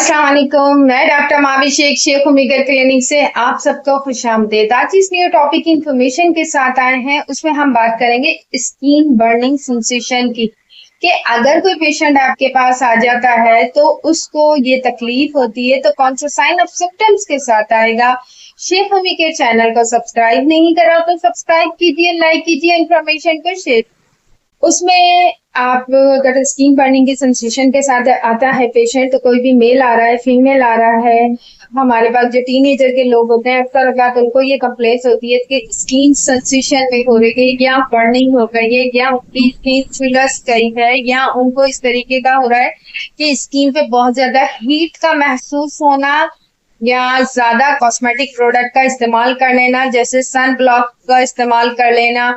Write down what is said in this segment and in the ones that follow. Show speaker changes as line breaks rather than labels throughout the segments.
अस्सलाम वालेकुम। मैं डॉक्टर माविशेख शेख उम्मीगर क्लिनिक से आप सबको खुशामदीद। आज इस न्यू टॉपिक इंफॉर्मेशन के साथ आए हैं, उसमें हम बात करेंगे स्किन बर्निंग सेंसेशन की कि अगर कोई पेशेंट आपके पास आ जाता है तो उसको ये तकलीफ होती है तो कौन सा साइन ऑफ सिम्टम्स के साथ आएगा। शेख उम्मी के चैनल को सब्सक्राइब नहीं करा तो सब्सक्राइब कीजिए, लाइक कीजिए, इंफॉर्मेशन को शेयर। उसमें आप अगर स्किन बर्निंग की सेंसेशन के साथ आता है पेशेंट, तो कोई भी मेल आ रहा है, फीमेल आ रहा है, हमारे पास जो टीनेजर के लोग होते हैं अक्सर अगर उनको ये कंप्लेंट होती है कि स्किन सेंसेशन में हो रही है या बर्निंग हो गई है या उनकी स्किन झुलस गई है या उनको इस तरीके का हो रहा है कि स्किन पे बहुत ज्यादा हीट का महसूस होना या ज्यादा कॉस्मेटिक प्रोडक्ट का इस्तेमाल कर लेना, जैसे सन ब्लॉक का इस्तेमाल कर लेना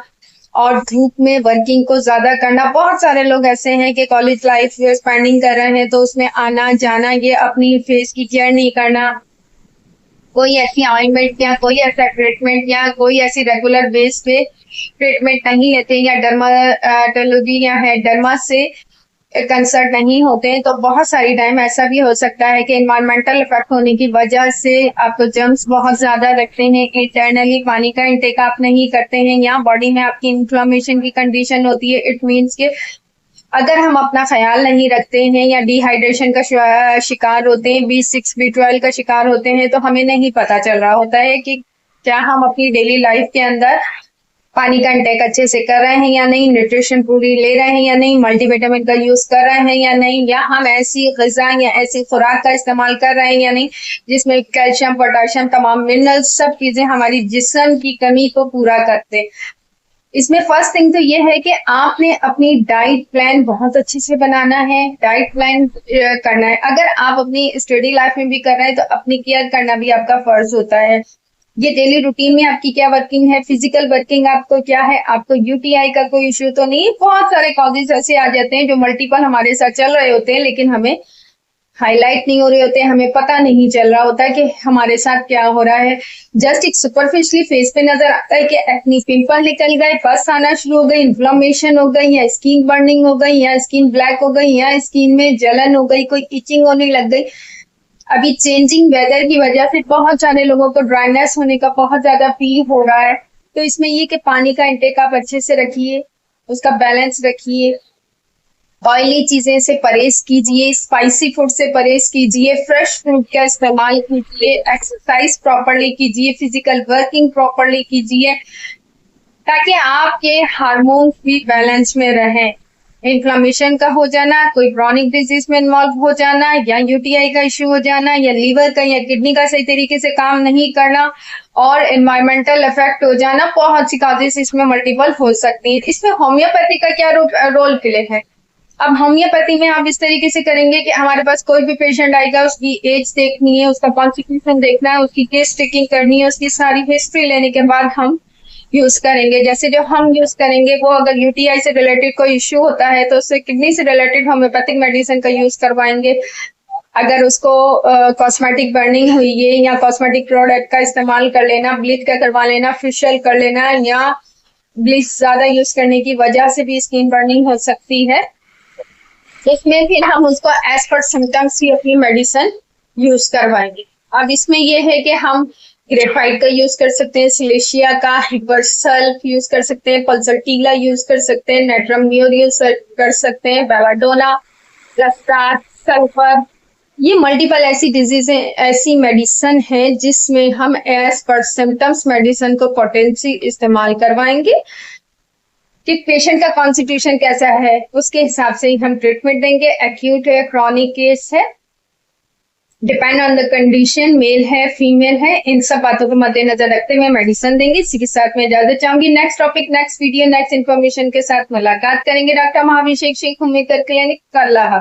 और धूप में वर्किंग को ज्यादा करना। बहुत सारे लोग ऐसे हैं कि कॉलेज लाइफ स्पेंडिंग कर रहे हैं तो उसमें आना जाना, ये अपनी फेस की केयर नहीं करना, कोई ऐसी ऑइंटमेंट या कोई ऐसा ट्रीटमेंट या कोई ऐसी रेगुलर बेस पे ट्रीटमेंट नहीं लेते या डर्माटोलॉजी या हेयर डर्मा से कंसर्ट नहीं होते हैं। तो बहुत सारी टाइम ऐसा भी हो सकता है कि एनवायरमेंटल इफेक्ट होने की वजह से आपको जर्म्स बहुत ज्यादा रखते हैं, इंटरनली पानी का इंटेक आप नहीं करते हैं या बॉडी में आपकी इन्फ्लेमेशन की कंडीशन होती है। इट मीन्स के अगर हम अपना ख्याल नहीं रखते हैं या डिहाइड्रेशन का शिकार होते हैं, B6 B12 का शिकार होते हैं, तो हमें नहीं पता चल रहा होता है कि क्या हम अपनी डेली लाइफ के अंदर पानी का इंटेक अच्छे से कर रहे हैं या नहीं, न्यूट्रिशन पूरी ले रहे हैं या नहीं, मल्टीविटामिन का यूज कर रहे हैं या नहीं, या हम ऐसी ग़िज़ा या ऐसी खुराक का इस्तेमाल कर रहे हैं या नहीं जिसमें कैल्शियम, पोटेशियम, तमाम मिनरल्स, सब चीजें हमारी जिस्म की कमी को पूरा करते हैं। इसमें फर्स्ट थिंग तो ये है कि आपने अपनी डाइट प्लान बहुत अच्छे से बनाना है, डाइट प्लान करना है। अगर आप अपनी स्टडी लाइफ में भी कर रहे हैं तो अपनी केयर करना भी आपका फर्ज होता है। ये डेली रूटीन में आपकी क्या वर्किंग है, फिजिकल वर्किंग आपको क्या है, आपको यूटीआई का कोई इश्यू तो नहीं। बहुत सारे कॉजेज ऐसे आ जाते हैं जो मल्टीपल हमारे साथ चल रहे होते हैं लेकिन हमें हाईलाइट नहीं हो रहे होते, हमें पता नहीं चल रहा होता है कि हमारे साथ क्या हो रहा है। जस्ट एक सुपरफिशियली फेस पे नजर आता है कि एक्ने पिंपल निकल गए, पस आना शुरू हो गई, इन्फ्लेमेशन हो गई या स्किन बर्निंग हो गई या स्किन ब्लैक हो गई या स्किन में जलन हो गई, कोई इचिंग होने लग गई। अभी चेंजिंग वेदर की वजह से बहुत सारे लोगों को ड्राइनेस होने का बहुत ज्यादा फील हो रहा है। तो इसमें ये कि पानी का इंटेक आप अच्छे से रखिए, उसका बैलेंस रखिए, ऑयली चीजें से परहेज कीजिए, स्पाइसी फूड से परहेज कीजिए, फ्रेश फ्रूट का इस्तेमाल कीजिए, एक्सरसाइज प्रॉपरली कीजिए, फिजिकल वर्किंग प्रॉपरली कीजिए ताकि आपके हार्मोन्स भी बैलेंस में रहें। इन्फ्लेमेशन का हो जाना, कोई क्रॉनिक डिजीज में इन्वॉल्व हो जाना या यूटीआई का इश्यू हो जाना या लीवर का या किडनी का सही तरीके से काम नहीं करना और एनवायरमेंटल इफेक्ट हो जाना, बहुत सी काजेस इसमें मल्टीपल हो सकती है। इसमें होम्योपैथी का क्या रोल प्ले है। अब होम्योपैथी में आप इस तरीके से करेंगे कि हमारे पास कोई भी पेशेंट आएगा, उसकी एज देखनी है, उसका कॉन्स्टिट्यूशन देखना है, उसकी केस टेकिंग करनी है, उसकी सारी हिस्ट्री लेने के बाद हम यूज करेंगे। जैसे जो हम यूज करेंगे वो अगर यूटीआई से रिलेटेड कोई इश्यू होता है तो उससे किडनी से रिलेटेड होम्योपैथिक मेडिसिन का यूज करवाएंगे। अगर उसको कॉस्मेटिक बर्निंग हुई है या कॉस्मेटिक प्रोडक्ट का इस्तेमाल कर लेना, ब्लीच का करवा लेना, फेशियल कर लेना या ब्लीच ज्यादा यूज करने की वजह से भी स्किन बर्निंग हो सकती है, इसमें फिर हम उसको एज पर सिम्टम्स ही अपनी मेडिसिन यूज करवाएंगे। अब इसमें यह है कि हम ग्रेफाइट का यूज कर सकते हैं, सिलेशिया का, हिबर्सल यूज कर सकते हैं, पल्सटीला यूज कर सकते हैं, नेट्रम यूज कर सकते हैं, बेलाडोना, लस्टार, सल्फर। ये मल्टीपल ऐसी डिजीज ऐसी मेडिसिन है जिसमें हम एज पर सिम्टम्स मेडिसिन को पोटेंसी इस्तेमाल करवाएंगे कि पेशेंट का कॉन्स्टिट्यूशन कैसा है उसके हिसाब से ही हम ट्रीटमेंट देंगे। एक्यूट है, क्रॉनिक केस है, depend on the condition, male है, फीमेल है, इन सब बातों को मद्देनजर रखते हुए मेडिसिन देंगे। इसी के साथ मैं इजाजत चाहूंगी। Next topic, next video, next information के साथ मुलाकात करेंगे। डॉक्टर माविशेख शेख उम्मीगर क्लिनिक, अल्लाह।